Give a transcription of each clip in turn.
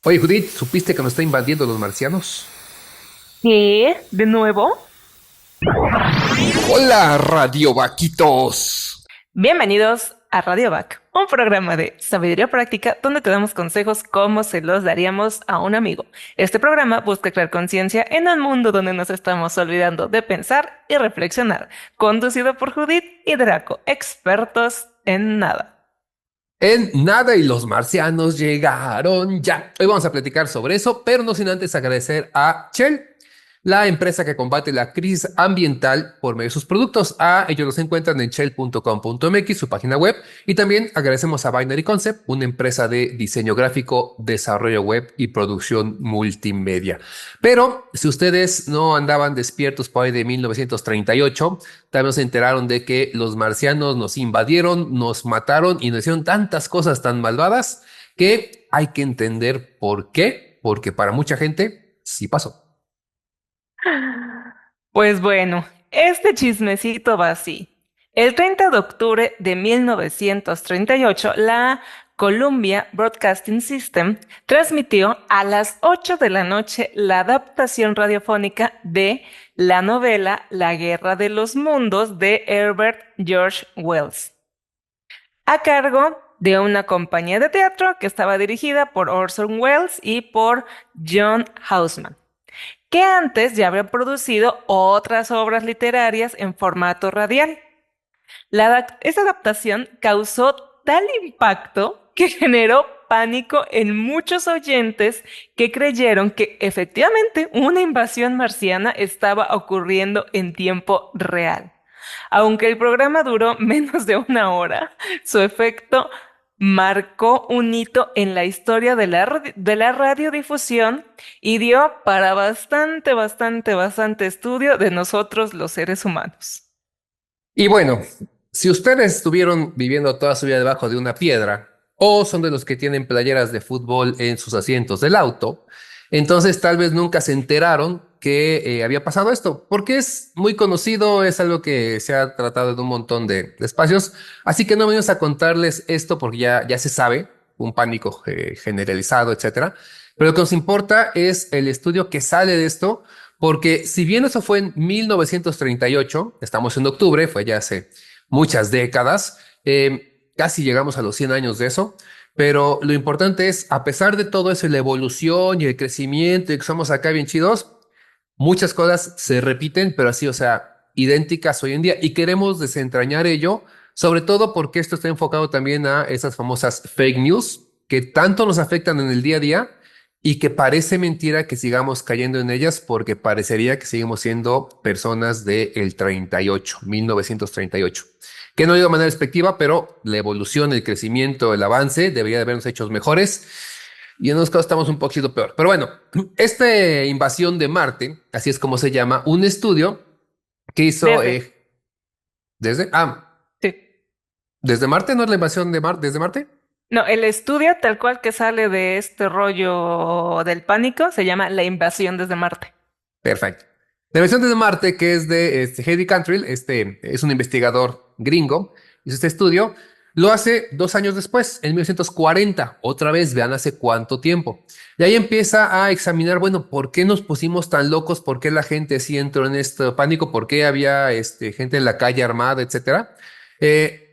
Oye, Judith, ¿supiste que nos está invadiendo los marcianos? ¿Qué? ¿De nuevo? Hola, radiovaquitos. Bienvenidos a Radio Back, un programa de sabiduría práctica donde te damos consejos como se los daríamos a un amigo. Este programa busca crear conciencia en un mundo donde nos estamos olvidando de pensar y reflexionar. Conducido por Judith y Draco, expertos en nada. En nada y los marcianos llegaron ya. Hoy vamos a platicar sobre eso, pero no sin antes agradecer a Shell, la empresa que combate la crisis ambiental por medio de sus productos. Ellos los encuentran en shell.com.mx, su página web. Y también agradecemos a Binary Concept, una empresa de diseño gráfico, desarrollo web y producción multimedia. Pero si ustedes no andaban despiertos por ahí de 1938, también se enteraron de que los marcianos nos invadieron, nos mataron y nos hicieron tantas cosas tan malvadas que hay que entender por qué, porque para mucha gente sí pasó. Pues bueno, este chismecito va así. El 30 de octubre de 1938, la Columbia Broadcasting System transmitió a las 8 de la noche la adaptación radiofónica de la novela La Guerra de los Mundos de Herbert George Wells, a cargo de una compañía de teatro que estaba dirigida por Orson Welles y por John Houseman, que antes ya habían producido otras obras literarias en formato radial. Esta adaptación causó tal impacto que generó pánico en muchos oyentes que creyeron que efectivamente una invasión marciana estaba ocurriendo en tiempo real. Aunque el programa duró menos de una hora, su efecto marcó un hito en la historia de la radiodifusión y dio para bastante estudio de nosotros los seres humanos. Y bueno, si ustedes estuvieron viviendo toda su vida debajo de una piedra o son de los que tienen playeras de fútbol en sus asientos del auto, entonces tal vez nunca se enteraron que había pasado esto, porque es muy conocido, es algo que se ha tratado en un montón de espacios, así que no venimos a contarles esto porque ya se sabe, un pánico generalizado, etcétera. Pero lo que nos importa es el estudio que sale de esto, porque si bien eso fue en 1938, estamos en octubre, fue ya hace muchas décadas, casi llegamos a los 100 años de eso, pero lo importante es, a pesar de todo eso, la evolución y el crecimiento y que somos acá bien chidos, muchas cosas se repiten, pero así, o sea, idénticas hoy en día y queremos desentrañar ello, sobre todo porque esto está enfocado también a esas famosas fake news que tanto nos afectan en el día a día y que parece mentira que sigamos cayendo en ellas porque parecería que seguimos siendo personas del 38, 1938. Que no digo de manera despectiva, pero la evolución, el crecimiento, el avance debería de habernos hechos mejores y en unos casos estamos un poquito peor. Pero bueno, esta invasión de Marte, así es como se llama, un estudio que hizo Desde, desde, sí. desde Marte, ¿no es la invasión de Marte, desde Marte? No, el estudio tal cual que sale de este rollo del pánico se llama La invasión desde Marte. Perfecto. La versión de Marte, que es de Heidi Cantrill, es un investigador gringo, hizo este estudio, lo hace 2 años después, en 1940, otra vez, vean hace cuánto tiempo. Y ahí empieza a examinar, bueno, ¿por qué nos pusimos tan locos? ¿Por qué la gente sí entró en este pánico? ¿Por qué había gente en la calle armada, etcétera?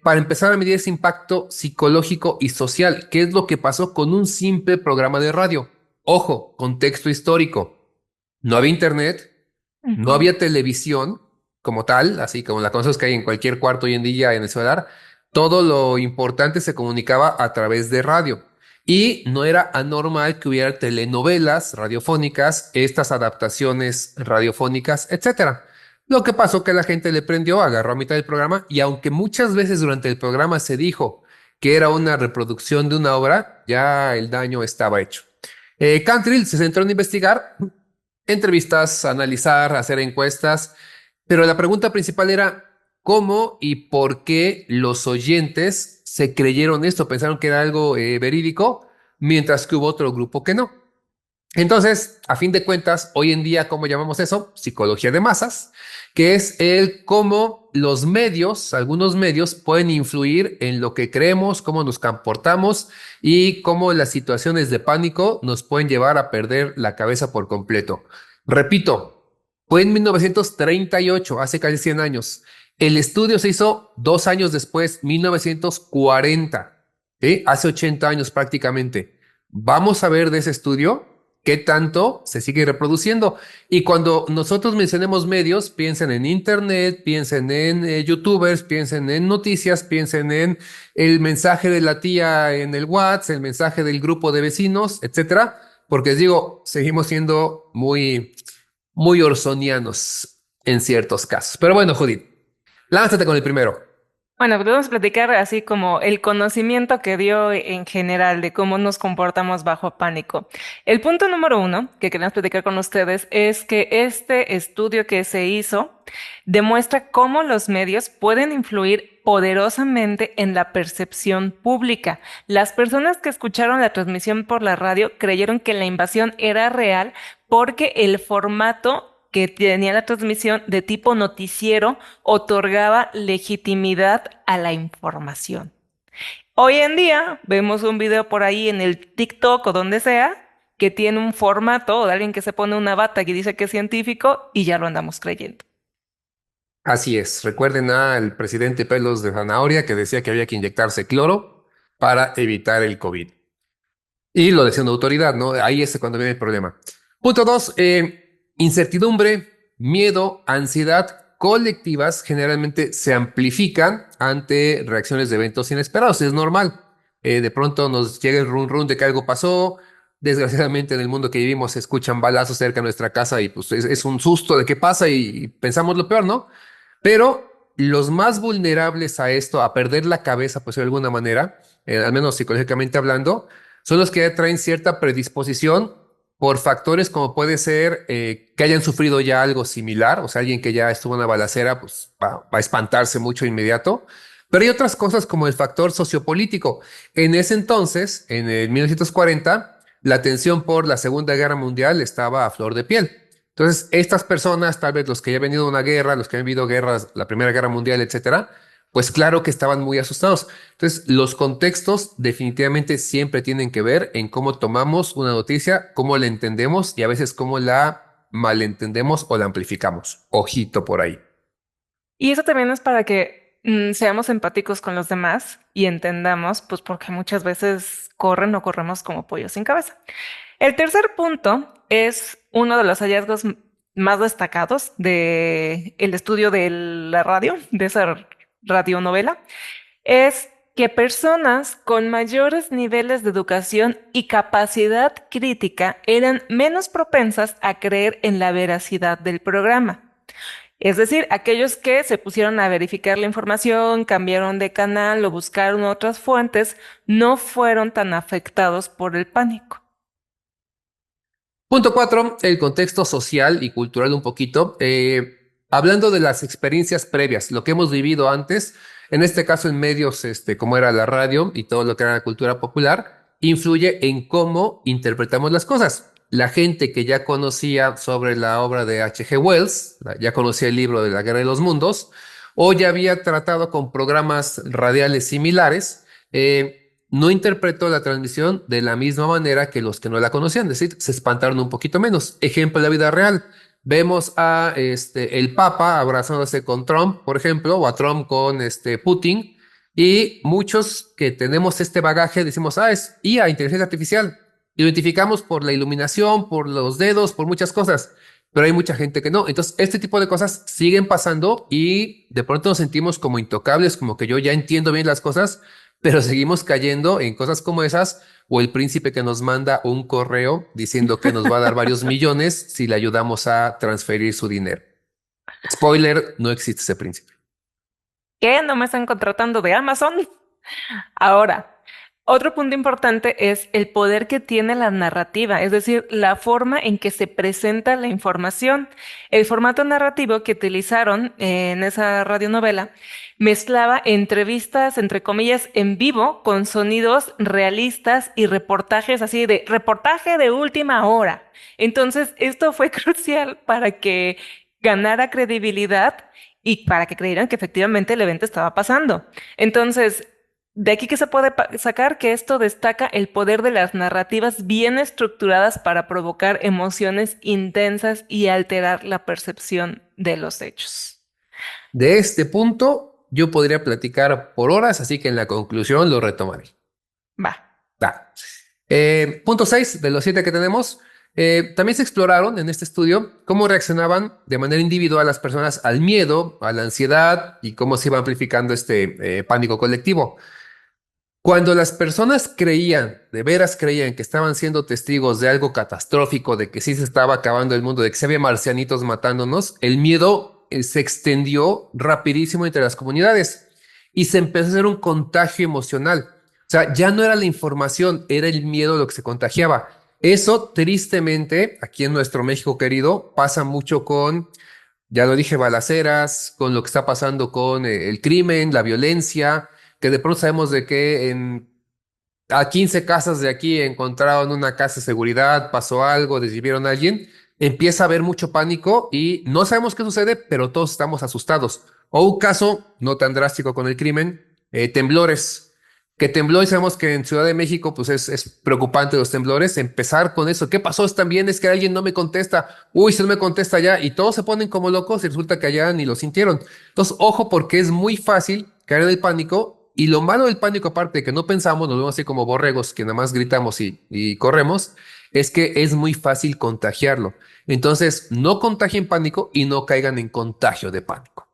Para empezar a medir ese impacto psicológico y social, ¿qué es lo que pasó con un simple programa de radio? Ojo, contexto histórico. No había internet, no Ujú. había televisión como tal, así como la conocemos que hay en cualquier cuarto hoy en día en el celular. Todo lo importante se comunicaba a través de radio. Y no era anormal que hubiera telenovelas radiofónicas, estas adaptaciones radiofónicas, etcétera. Lo que pasó que la gente le prendió, agarró a mitad del programa y aunque muchas veces durante el programa se dijo que era una reproducción de una obra, ya el daño estaba hecho. Cantrill se centró en investigar entrevistas, analizar, hacer encuestas, pero la pregunta principal era cómo y por qué los oyentes se creyeron esto, pensaron que era algo verídico, mientras que hubo otro grupo que no. Entonces, a fin de cuentas, hoy en día, ¿cómo llamamos eso? Psicología de masas, que es el cómo los medios, algunos medios, pueden influir en lo que creemos, cómo nos comportamos y cómo las situaciones de pánico nos pueden llevar a perder la cabeza por completo. Repito, fue en 1938, hace casi 100 años. El estudio se hizo 2 años después, 1940, ¿sí? Hace 80 años prácticamente. Vamos a ver de ese estudio qué tanto se sigue reproduciendo. Y cuando nosotros mencionemos medios, piensen en Internet, piensen en YouTubers, piensen en noticias, piensen en el mensaje de la tía en el WhatsApp, el mensaje del grupo de vecinos, etcétera. Porque les digo, seguimos siendo muy orsonianos en ciertos casos. Pero bueno, Judith, lánzate con el primero. Bueno, podemos platicar así como el conocimiento que dio en general de cómo nos comportamos bajo pánico. El punto número uno que queremos platicar con ustedes es que este estudio que se hizo demuestra cómo los medios pueden influir poderosamente en la percepción pública. Las personas que escucharon la transmisión por la radio creyeron que la invasión era real porque el formato que tenía la transmisión de tipo noticiero otorgaba legitimidad a la información. Hoy en día vemos un video por ahí en el TikTok o donde sea que tiene un formato de alguien que se pone una bata y dice que es científico y ya lo andamos creyendo. Así es. Recuerden al presidente Pelos de Zanahoria que decía que había que inyectarse cloro para evitar el COVID. Y lo decía una autoridad, ¿no? Ahí es cuando viene el problema. Punto dos, incertidumbre, miedo, ansiedad colectivas generalmente se amplifican ante reacciones de eventos inesperados. Es normal. De pronto nos llega el run run de que algo pasó. Desgraciadamente en el mundo que vivimos se escuchan balazos cerca de nuestra casa y pues es un susto de qué pasa y pensamos lo peor, ¿no? Pero los más vulnerables a esto, a perder la cabeza, pues de alguna manera, al menos psicológicamente hablando, son los que traen cierta predisposición por factores como puede ser que hayan sufrido ya algo similar, o sea, alguien que ya estuvo en una balacera, pues va a espantarse mucho inmediato. Pero hay otras cosas como el factor sociopolítico. En ese entonces, en el 1940, la tensión por la Segunda Guerra Mundial estaba a flor de piel. Entonces, estas personas, tal vez los que ya han venido a una guerra, los que han vivido guerras, la Primera Guerra Mundial, etcétera, pues claro que estaban muy asustados. Entonces, los contextos definitivamente siempre tienen que ver en cómo tomamos una noticia, cómo la entendemos y a veces cómo la malentendemos o la amplificamos. Ojito por ahí. Y eso también es para que seamos empáticos con los demás y entendamos, pues porque muchas veces corren o corremos como pollos sin cabeza. El tercer punto es uno de los hallazgos más destacados de el estudio de la radio, de esa radionovela, es que personas con mayores niveles de educación y capacidad crítica eran menos propensas a creer en la veracidad del programa. Es decir, aquellos que se pusieron a verificar la información, cambiaron de canal o buscaron otras fuentes, no fueron tan afectados por el pánico. Punto cuatro, el contexto social y cultural un poquito. Hablando de las experiencias previas, lo que hemos vivido antes, en este caso en medios como era la radio y todo lo que era la cultura popular, influye en cómo interpretamos las cosas. La gente que ya conocía sobre la obra de H.G. Wells, ya conocía el libro de la Guerra de los Mundos, o ya había tratado con programas radiales similares, no interpretó la transmisión de la misma manera que los que no la conocían, es decir, se espantaron un poquito menos. Ejemplo de la vida real. Vemos a el Papa abrazándose con Trump, por ejemplo, o a Trump con Putin, y muchos que tenemos este bagaje decimos, es IA, inteligencia artificial. Identificamos por la iluminación, por los dedos, por muchas cosas, pero hay mucha gente que no. Entonces, este tipo de cosas siguen pasando y de pronto nos sentimos como intocables, como que yo ya entiendo bien las cosas, pero seguimos cayendo en cosas como esas, o el príncipe que nos manda un correo diciendo que nos va a dar varios millones si le ayudamos a transferir su dinero. Spoiler, no existe ese príncipe. ¿Qué? ¿No me están contratando de Amazon? Ahora, Otro punto importante es el poder que tiene la narrativa, es decir, la forma en que se presenta la información. El formato narrativo que utilizaron en esa radionovela mezclaba entrevistas, entre comillas, en vivo con sonidos realistas y reportajes así de reportaje de última hora. Entonces, esto fue crucial para que ganara credibilidad y para que creyeran que efectivamente el evento estaba pasando. Entonces, de aquí que se puede sacar que esto destaca el poder de las narrativas bien estructuradas para provocar emociones intensas y alterar la percepción de los hechos. De este punto, yo podría platicar por horas, así que en la conclusión lo retomaré. Va. Va. Punto 6 de los 7 que tenemos. También se exploraron en este estudio cómo reaccionaban de manera individual las personas al miedo, a la ansiedad y cómo se iba amplificando este pánico colectivo. Cuando las personas creían, de veras creían que estaban siendo testigos de algo catastrófico, de que sí se estaba acabando el mundo, de que se había marcianitos matándonos, el miedo se extendió rapidísimo entre las comunidades y se empezó a hacer un contagio emocional. O sea, ya no era la información, era el miedo lo que se contagiaba. Eso, tristemente, aquí en nuestro México querido, pasa mucho con, ya lo dije, balaceras, con lo que está pasando con el crimen, la violencia, que de pronto sabemos de que a 15 casas de aquí encontraron una casa de seguridad, pasó algo, desvivieron a alguien, empieza a haber mucho pánico y no sabemos qué sucede, pero todos estamos asustados. O un caso no tan drástico con el crimen, temblores. Que tembló y sabemos que en Ciudad de México pues es preocupante los temblores. Empezar con eso. ¿Qué pasó? También es que alguien no me contesta. Uy, si no me contesta ya. Y todos se ponen como locos y resulta que allá ni lo sintieron. Entonces, ojo porque es muy fácil caer en el pánico y lo malo del pánico, aparte de que no pensamos, nos vemos así como borregos que nada más gritamos y corremos, es que es muy fácil contagiarlo. Entonces, no contagien pánico y no caigan en contagio de pánico.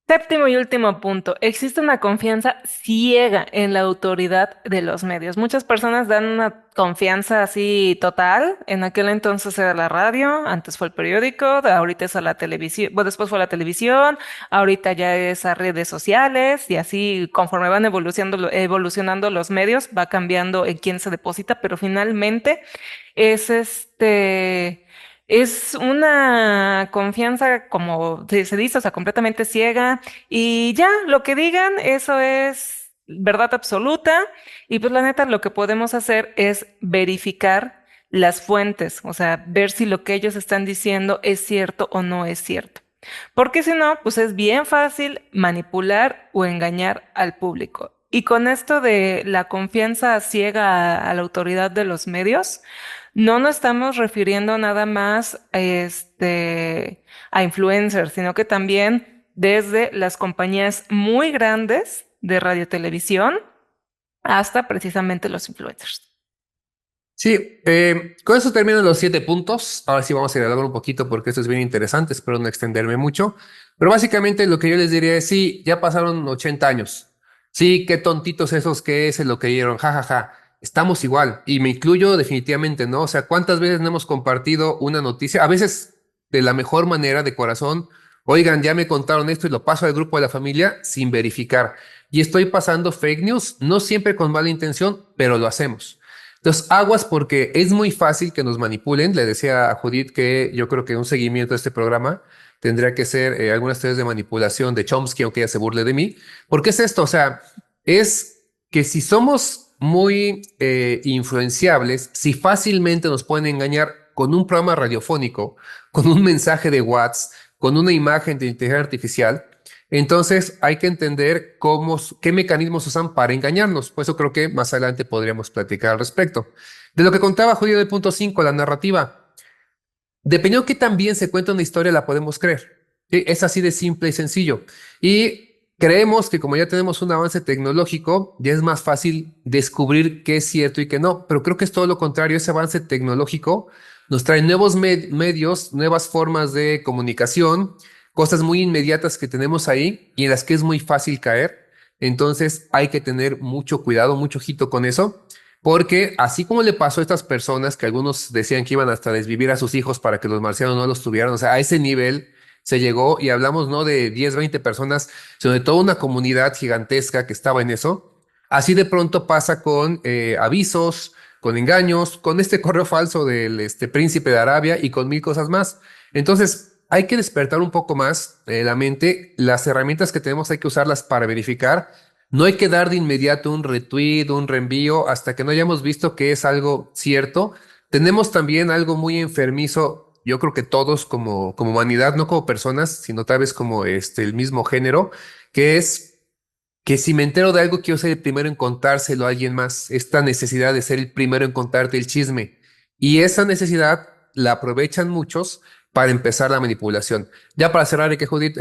Séptimo y último punto, existe una confianza ciega en la autoridad de los medios. Muchas personas dan una confianza así total. En aquel entonces era la radio, antes fue el periódico, ahorita es a la televisión, bueno, después fue la televisión, ahorita ya es a redes sociales y así conforme van evolucionando los medios, va cambiando en quién se deposita, pero finalmente es es una confianza, como se dice, o sea, completamente ciega y ya, lo que digan, eso es verdad absoluta y pues la neta lo que podemos hacer es verificar las fuentes, o sea, ver si lo que ellos están diciendo es cierto o no es cierto. Porque si no, pues es bien fácil manipular o engañar al público. Y con esto de la confianza ciega a la autoridad de los medios, no nos estamos refiriendo nada más a influencers, sino que también desde las compañías muy grandes de radiotelevisión hasta precisamente los influencers. Sí, con eso terminan los 7 puntos. Ahora sí vamos a dialogar un poquito porque esto es bien interesante, espero no extenderme mucho. Pero básicamente lo que yo les diría es, sí, ya pasaron 80 años. Sí, qué tontitos esos que se lo creyeron, jajaja. Estamos igual y me incluyo definitivamente, ¿no? O sea, ¿cuántas veces no hemos compartido una noticia? A veces de la mejor manera, de corazón. Oigan, ya me contaron esto y lo paso al grupo de la familia sin verificar. Y estoy pasando fake news, no siempre con mala intención, pero lo hacemos. Entonces, aguas porque es muy fácil que nos manipulen. Le decía a Judith que yo creo que un seguimiento de este programa tendría que ser algunas teorías de manipulación de Chomsky, aunque ella se burle de mí. ¿Por qué es esto? O sea, es que si somos muy influenciables, si fácilmente nos pueden engañar con un programa radiofónico, con un mensaje de WhatsApp, con una imagen de inteligencia artificial, entonces hay que entender qué mecanismos usan para engañarnos. Por eso creo que más adelante podríamos platicar al respecto. De lo que contaba Julio del punto 5, la narrativa. Dependiendo de qué tan bien se cuenta una historia, la podemos creer. ¿Sí? Es así de simple y sencillo. Y creemos que como ya tenemos un avance tecnológico, ya es más fácil descubrir qué es cierto y qué no. Pero creo que es todo lo contrario. Ese avance tecnológico nos trae nuevos medios, nuevas formas de comunicación, cosas muy inmediatas que tenemos ahí y en las que es muy fácil caer. Entonces hay que tener mucho cuidado, mucho ojito con eso. Porque así como le pasó a estas personas que algunos decían que iban hasta desvivir a sus hijos para que los marcianos no los tuvieran, o sea, a ese nivel se llegó y hablamos no de 10, 20 personas, sino de toda una comunidad gigantesca que estaba en eso. Así de pronto pasa con avisos, con engaños, con este correo falso del príncipe de Arabia y con mil cosas más. Entonces, hay que despertar un poco más la mente. Las herramientas que tenemos hay que usarlas para verificar. No hay que dar de inmediato un retweet, un reenvío, hasta que no hayamos visto que es algo cierto. Tenemos también algo muy enfermizo, yo creo que todos como humanidad, no como personas, sino tal vez como el mismo género, que es que si me entero de algo, quiero ser el primero en contárselo a alguien más. Esta necesidad de ser el primero en contarte el chisme. Y esa necesidad la aprovechan muchos para empezar la manipulación. Ya para cerrar y que Judith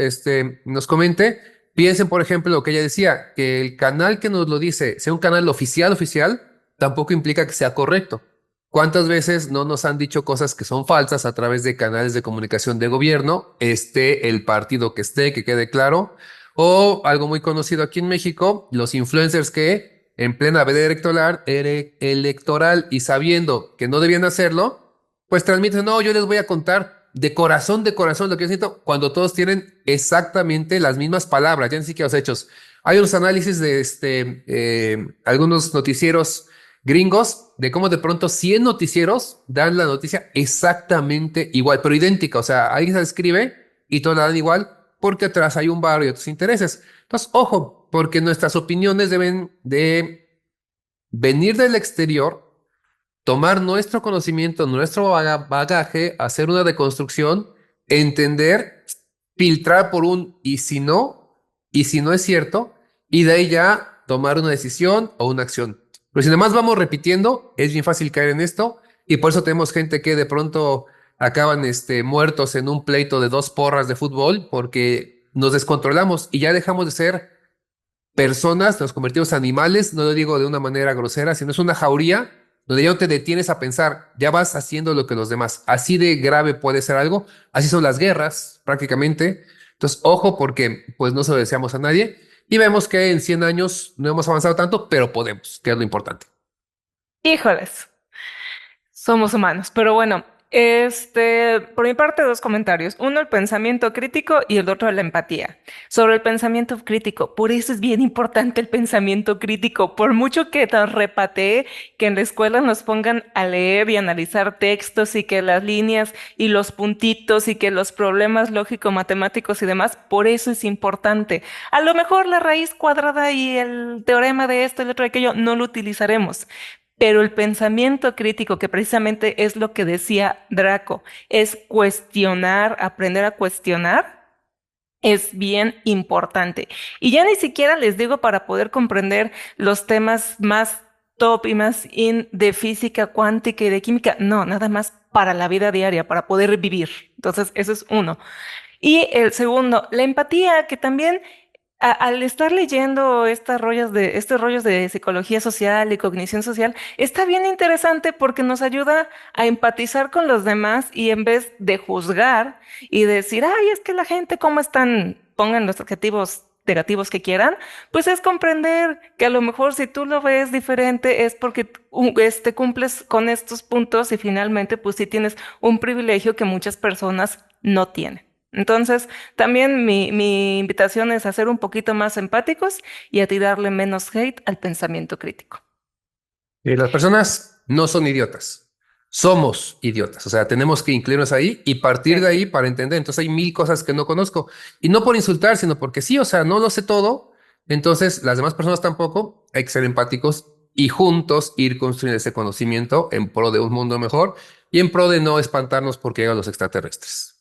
nos comente, piensen, por ejemplo, lo que ella decía, que el canal que nos lo dice sea un canal oficial, tampoco implica que sea correcto. ¿Cuántas veces no nos han dicho cosas que son falsas a través de canales de comunicación de gobierno? El partido que esté, que quede claro. O algo muy conocido aquí en México, los influencers que en plena veda electoral y sabiendo que no debían hacerlo, pues transmiten, no, yo les voy a contar de corazón lo que yo siento, cuando todos tienen exactamente las mismas palabras, ya ni siquiera los hechos. Hay unos análisis de algunos noticieros gringos de cómo de pronto 100 noticieros dan la noticia exactamente igual, pero idéntica. O sea, alguien se escribe y todos la dan igual porque atrás hay un bar y otros intereses. Entonces, ojo, porque nuestras opiniones deben de venir del exterior, tomar nuestro conocimiento, nuestro bagaje, hacer una deconstrucción, entender, filtrar por un y si no es cierto, y de ahí ya tomar una decisión o una acción. Pero si además vamos repitiendo, es bien fácil caer en esto, y por eso tenemos gente que de pronto acaban muertos en un pleito de dos porras de fútbol, porque nos descontrolamos y ya dejamos de ser personas, nos convertimos en animales, no lo digo de una manera grosera, sino es una jauría donde ya no te detienes a pensar, ya vas haciendo lo que los demás. Así de grave puede ser algo, así son las guerras prácticamente. Entonces, ojo porque pues no se lo deseamos a nadie y vemos que en 100 años no hemos avanzado tanto, pero podemos, que es lo importante. Híjoles. Somos humanos, pero bueno, por mi parte, dos comentarios. Uno, el pensamiento crítico y el otro, la empatía. Sobre el pensamiento crítico, por eso es bien importante el pensamiento crítico. Por mucho que nos repatee que en la escuela nos pongan a leer y analizar textos y que las líneas y los puntitos y que los problemas lógico-matemáticos y demás, por eso es importante. A lo mejor la raíz cuadrada y el teorema de esto y el otro de aquello no lo utilizaremos. Pero el pensamiento crítico, que precisamente es lo que decía Draco, es cuestionar, aprender a cuestionar, es bien importante. Y ya ni siquiera les digo para poder comprender los temas más top y más in de física cuántica y de química, no, nada más para la vida diaria, para poder vivir. Entonces, eso es uno. Y el segundo, la empatía, que también al estar leyendo estos rollos de psicología social y cognición social, está bien interesante porque nos ayuda a empatizar con los demás y en vez de juzgar y decir, ay, es que la gente, ¿cómo están? Pongan los adjetivos negativos que quieran, pues es comprender que a lo mejor si tú lo ves diferente es porque cumples con estos puntos y finalmente pues sí tienes un privilegio que muchas personas no tienen. Entonces, también mi invitación es a ser un poquito más empáticos y a tirarle menos hate al pensamiento crítico. Las personas no son idiotas, somos idiotas, o sea, tenemos que incluirnos ahí y partir de Sí. ahí para entender. Entonces hay mil cosas que no conozco y no por insultar, sino porque sí, o sea, no lo sé todo, entonces las demás personas tampoco, hay que ser empáticos y juntos ir construyendo ese conocimiento en pro de un mundo mejor y en pro de no espantarnos porque llegan los extraterrestres.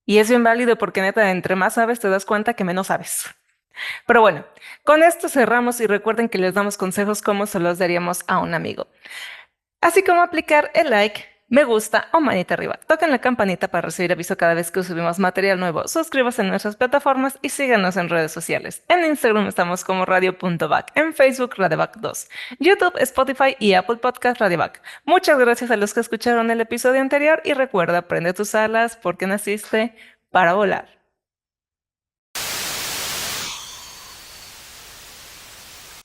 Y es bien válido porque neta, entre más sabes, te das cuenta que menos sabes. Pero bueno, con esto cerramos y recuerden que les damos consejos como se los daríamos a un amigo. Así como aplicar el like, me gusta o manita arriba. Toquen la campanita para recibir aviso cada vez que subimos material nuevo. Suscríbanse en nuestras plataformas y síganos en redes sociales. En Instagram estamos como radio.back, en Facebook radioback2, YouTube, Spotify y Apple Podcast Radioback. Muchas gracias a los que escucharon el episodio anterior y recuerda, prende tus alas porque naciste para volar.